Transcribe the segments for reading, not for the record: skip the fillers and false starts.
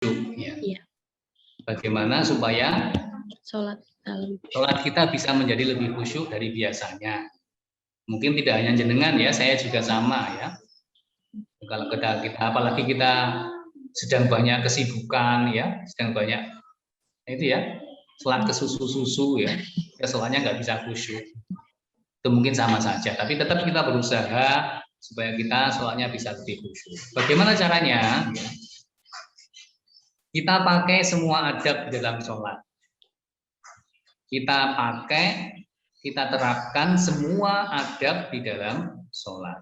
Ya. Iya. Bagaimana supaya Sholat kita bisa menjadi lebih khusyuk dari biasanya. Mungkin tidak hanya jenengan ya, saya juga sama ya. Kalau kita apalagi kita sedang banyak kesibukan ya, sedang banyak itu ya, sholat ke susu ya, sholatnya nggak bisa khusyuk. Itu mungkin sama saja, tapi tetap kita berusaha supaya kita sholatnya bisa lebih khusyuk. Bagaimana caranya? Kita pakai semua adab dalam sholat. Kita terapkan semua adab di dalam sholat.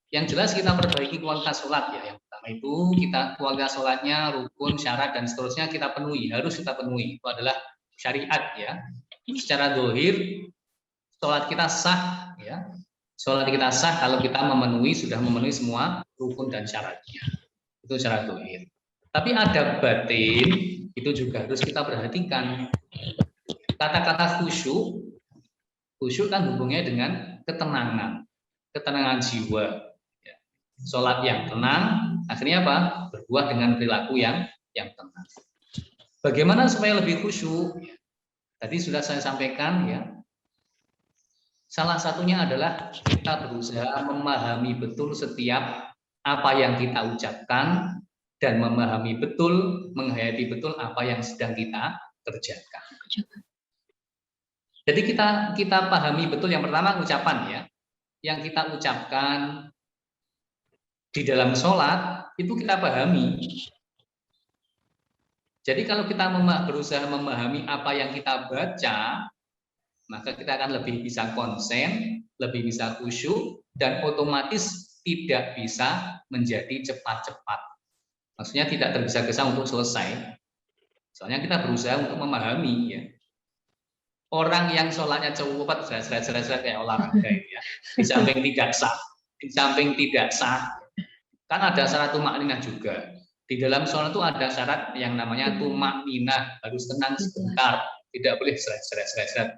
Yang jelas kita perbaiki kualitas sholat ya. Yang pertama itu kita kualitas sholatnya, rukun, syarat dan seterusnya kita penuhi, harus kita penuhi. Itu adalah syariat ya. Secara zahir sholat kita sah ya. Sholat kita sah kalau kita sudah memenuhi semua rukun dan syaratnya. Itu secara zahir. Tapi adab batin itu juga harus kita perhatikan. Kata-kata khusyuk kan hubungannya dengan ketenangan jiwa. Sholat yang tenang, akhirnya apa? Berbuah dengan perilaku yang tenang. Bagaimana supaya lebih khusyuk? Tadi sudah saya sampaikan ya. Salah satunya adalah kita berusaha memahami betul setiap apa yang kita ucapkan dan memahami betul, menghayati betul apa yang sedang kita kerjakan. Jadi kita pahami betul yang pertama ucapan ya. Yang kita ucapkan di dalam sholat itu kita pahami. Jadi kalau kita berusaha memahami apa yang kita baca, maka kita akan lebih bisa konsen, lebih bisa khusyuk, dan otomatis tidak bisa menjadi cepat-cepat. Maksudnya tidak tergesa-gesa untuk selesai. Soalnya kita berusaha untuk memahami ya. Orang yang sholatnya cepat, seret kayak olahraga ya. Di samping tidak sah. Kan ada syarat tumakninah juga. Di dalam sholat itu ada syarat yang namanya tumakninah, harus tenang sebentar, tidak boleh seret.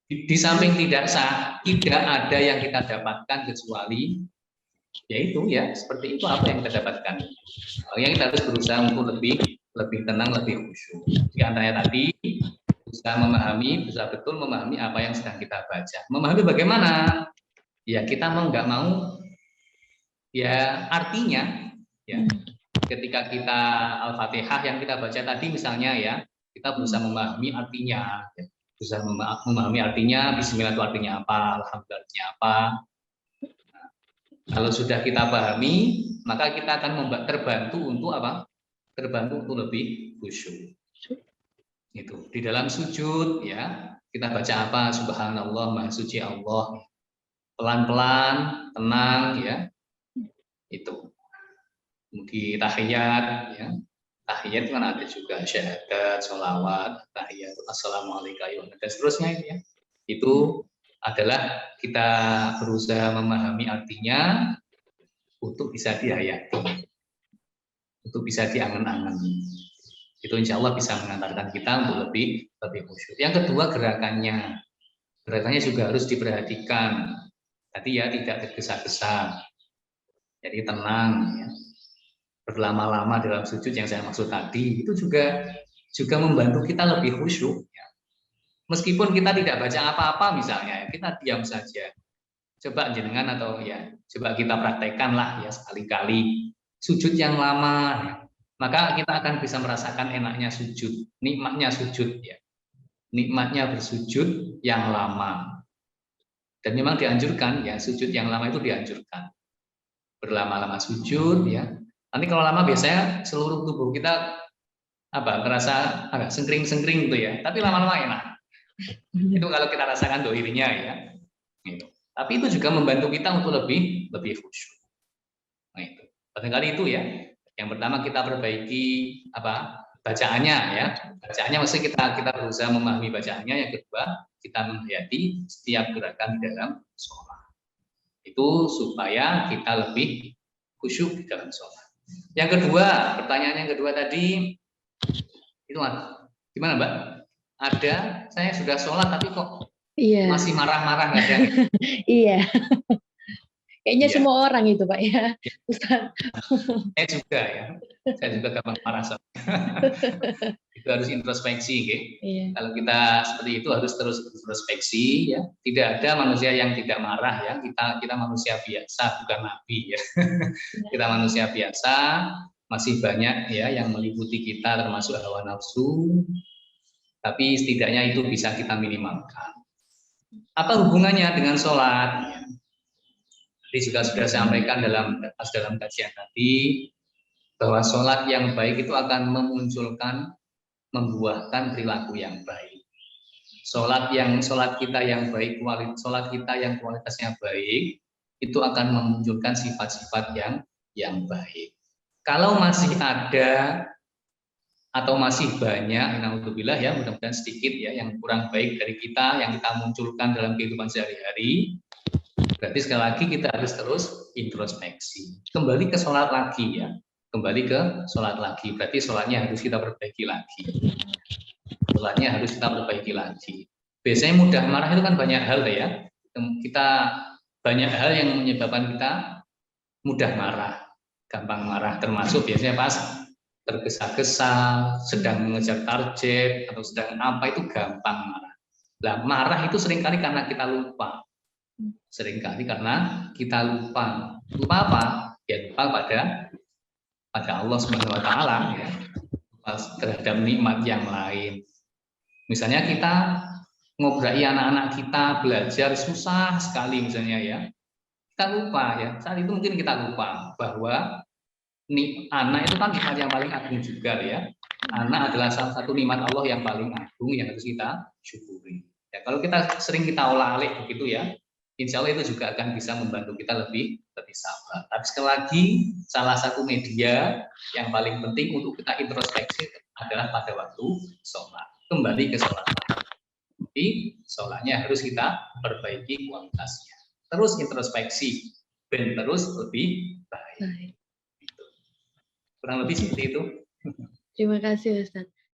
Di samping tidak sah, tidak ada yang kita dapatkan kecuali yaitu ya seperti itu apa yang kita dapatkan. Makanya kita harus berusaha untuk lebih tenang, lebih khusyuk. Di antaranya tadi berusaha betul memahami apa yang sedang kita baca. Memahami bagaimana? Ya kita mau nggak mau. Ya artinya ya ketika kita Al-Fatihah yang kita baca tadi misalnya ya kita berusaha memahami artinya ya. Berusaha memahami artinya Bismillah itu artinya apa, Alhamdulillah artinya apa. Nah, kalau sudah kita pahami maka kita akan terbantu untuk apa? Terbantu untuk lebih khusyuk. Itu di dalam sujud ya kita baca apa Subhanallah Maha Suci Allah, pelan-pelan tenang ya. Itu di tahiyat ya, tahiyat kan ada juga syahadat, sholawat, tahiyat, assalamualaikum dan seterusnya ya. Itu adalah kita berusaha memahami artinya untuk bisa dihayati, untuk bisa diangan-angan. Itu insya Allah bisa mengantarkan kita untuk lebih khusyuk. Yang kedua gerakannya juga harus diperhatikan. Tadi ya tidak tergesa-gesa. Jadi tenang ya. Berlama-lama dalam sujud yang saya maksud tadi itu juga membantu kita lebih khusyuk ya. Meskipun kita tidak baca apa-apa misalnya, kita diam saja. Coba jenengan atau ya coba kita praktekkan lah ya sekali-kali sujud yang lama ya. Maka kita akan bisa merasakan enaknya sujud, nikmatnya sujud ya. Nikmatnya bersujud yang lama. Dan memang dianjurkan ya sujud yang lama itu dianjurkan. Berlama-lama sujud ya. Nanti kalau lama biasanya seluruh tubuh kita terasa agak sengkring-sengkring gitu ya. Tapi lama-lama enak. Itu kalau kita rasakan dohirnya ya. Gitu. Tapi itu juga membantu kita untuk lebih khusyuk. Nah itu. Barangkali itu ya. Yang pertama kita perbaiki bacaannya ya. Bacaannya maksudnya kita berusaha memahami bacaannya. Yang kedua kita menghayati setiap gerakan di dalam sholat. Itu supaya kita lebih khusyuk di dalam sholat. Yang kedua, pertanyaan yang kedua tadi itu gimana Mbak? Saya sudah sholat tapi kok masih marah-marah nggak ada? Iya. Kayaknya Iya. semua orang itu Pak ya, Ustaz. Saya juga ya, saya juga gampang marah. Itu harus introspeksi, okay? Iya. Kalau kita seperti itu harus terus introspeksi, ya. Tidak ada manusia yang tidak marah, ya. Kita manusia biasa, bukan nabi, ya. Kita manusia biasa, masih banyak ya yang meliputi kita, termasuk hawa nafsu. Tapi setidaknya itu bisa kita minimalkan. Apa hubungannya dengan sholat? Tadi juga sudah saya sampaikan dalam kajian tadi, bahwa sholat yang baik itu akan membuahkan perilaku yang baik. Sholat kita yang baik, sholat kita yang kualitasnya baik, itu akan memunculkan sifat-sifat yang baik. Kalau masih ada atau masih banyak, naudzubillah ya, mudah-mudahan sedikit ya yang kurang baik dari kita yang kita munculkan dalam kehidupan sehari-hari, berarti sekali lagi kita harus terus introspeksi. Kembali ke sholat lagi ya, kembali ke sholat lagi. Berarti sholatnya harus kita perbaiki lagi. Sholatnya harus kita perbaiki lagi. Biasanya mudah marah itu kan banyak hal ya. Kita banyak hal yang menyebabkan kita mudah marah, gampang marah. Termasuk biasanya pas tergesa-gesa, sedang mengejar target atau sedang apa itu gampang marah. Nah, marah itu seringkali karena kita lupa. Seringkali karena kita lupa. Lupa apa? Ya lupa pada Allah Subhanahu wa taala ya. Terhadap nikmat yang lain. Misalnya kita ngobrol anak-anak kita belajar susah sekali misalnya ya. Kita lupa ya. Saat itu mungkin kita lupa bahwa anak itu kan nikmat yang paling agung juga ya. Anak adalah salah satu nikmat Allah yang paling agung yang harus kita syukuri. Ya, kalau kita olah-alik begitu ya, insya Allah itu juga akan bisa membantu kita lebih sabar. Tapi sekali lagi, salah satu media yang paling penting untuk kita introspeksi adalah pada waktu sholat. Kembali ke sholat. Jadi sholatnya harus kita perbaiki kualitasnya. Terus introspeksi, dan terus lebih baik. Kurang lebih seperti itu. Terima kasih Ustaz.